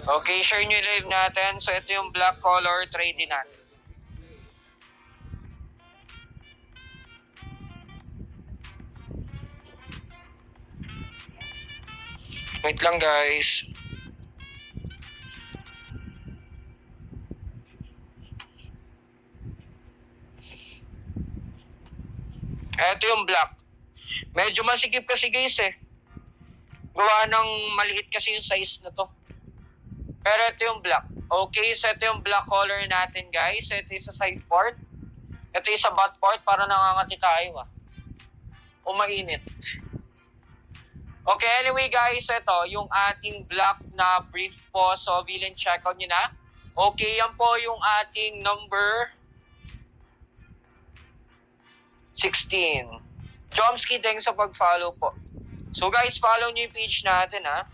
Okay, share nyo yung live natin. So, ito yung black color trading natin. Wait lang, guys. Ito yung black. Medyo masikip kasi, guys, eh. Gawa ng maliit kasi yung size na to. Pero ito yung black. Okay, so ito yung black color natin, guys. So, ito yung sa side part. Ito yung sa butt part para nangangati tayo, ah. O mainit. Okay, anyway, guys, ito yung ating black na brief po. So, villain check out nyo na. Okay, yan po yung ating number 16. Chomsky, thanks sa pag-follow po. So, guys, follow nyo yung page natin, ha.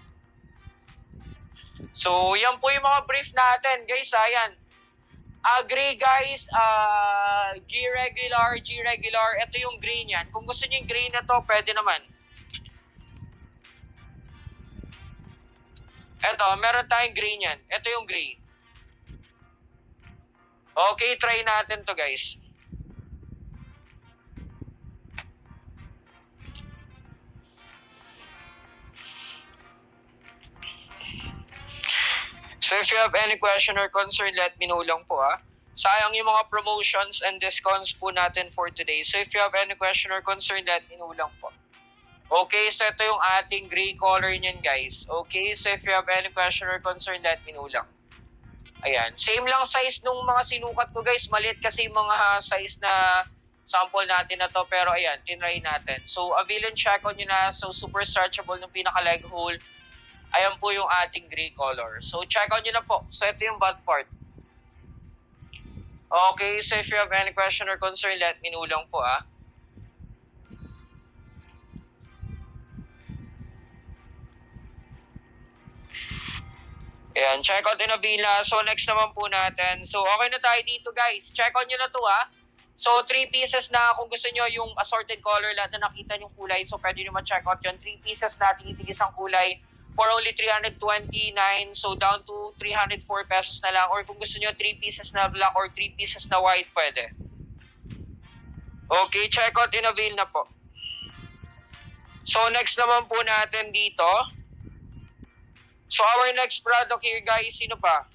So, yan po yung mga brief natin, guys, ayan. Agree, guys, G-regular. Ito yung green yan. Kung gusto nyo yung green na to, pwede naman. Ito, meron tayong green yan. Ito yung gray. Okay, try natin to, guys. So if you have any question or concern, let me know lang po, ha. Sayang yung mga promotions and discounts po natin for today. So if you have any question or concern, let me know lang po. Okay, so ito yung ating gray color niyan, guys. Okay, so if you have any question or concern, let me know lang. Ayan, same lang size nung mga sinukat ko, guys. Maliit kasi yung mga size na sample natin na to. Pero ayan, tinry natin. So, villain check out nyo na. So, super stretchable ng pinaka-leg hole. Ayan po yung ating gray color. So, check out nyo na po. So, ito yung butt part. Okay, so if you have any question or concern, let me know lang po, ah. Ayan, check out Inavila. So, next naman po natin. So, okay na tayo dito, guys. Check out nyo na to, ah. So, 3 pieces na. Kung gusto nyo yung assorted color, lahat na nakita yung kulay. So, pwede nyo ma-check out yun. 3 pieces na, tigis ang kulay. For only 329, so down to 304 pesos na lang. Or kung gusto nyo 3 pieces na black or 3 pieces na white, pwede. Okay, check out Inavail na po. So next naman po natin dito. So our next product here, guys, sino pa?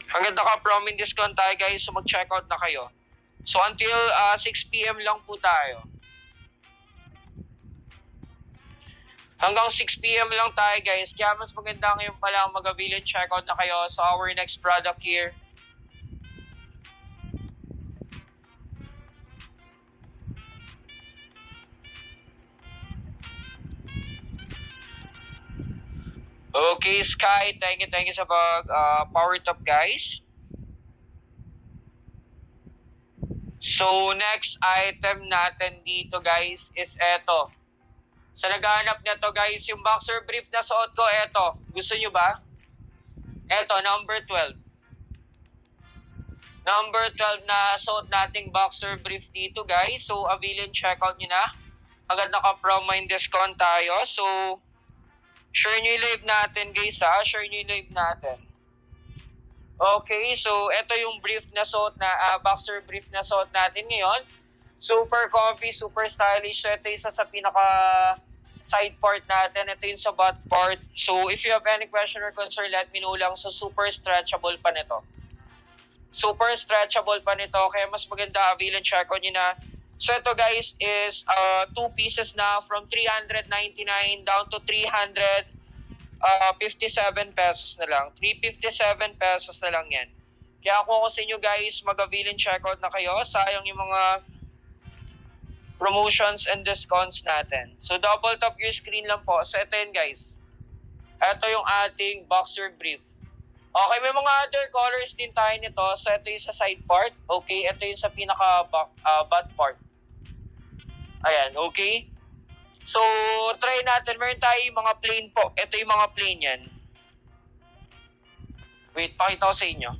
Hanggang naka-promin discount tayo, guys, so mag-check out na kayo. So until 6 PM lang po tayo. Hanggang 6 PM lang tayo, guys. Kaya mas maganda ngayon pa lang mag-avail and check out na kayo sa our next product here. Okay, Sky, thank you sa power top, guys. So, next item natin dito, guys, is eto. Sa naghahanap nito, guys, yung boxer brief na suot ko, eto. Gusto nyo ba? Eto, number 12. Number 12 na suot nating boxer brief dito, guys. So, avail and check out nyo na. Agad naka-promo and discount tayo. So, share nyo yung live natin, guys, ha? Share nyo yung live natin. Okay, so ito yung brief na suot na boxer brief na suot natin ngayon. Super comfy, super stylish. So ito yung sa pinaka side part natin. Ito yung sa butt part. So if you have any question or concern, let me know lang. So super stretchable pa nito. Super stretchable pa nito. Kaya mas maganda, avail and check out nyo na. So ito, guys, is 2 pieces na from 399 down to 357 pesos na lang. 357 pesos na lang yan. Kaya kung ako sa inyo, guys, mag-avail and check out na kayo. Sayang yung mga promotions and discounts natin. So double tap your screen lang po. So ito yun, guys. Ito yung ating boxer brief. Okay, may mga other colors din tayo nito. So ito yung sa side part. Okay, ito yung sa pinaka butt part. Ayan, okay. So, try natin. Meron tayo yung mga plain po. Ito yung mga plain yan. Wait, pakita ko sa inyo.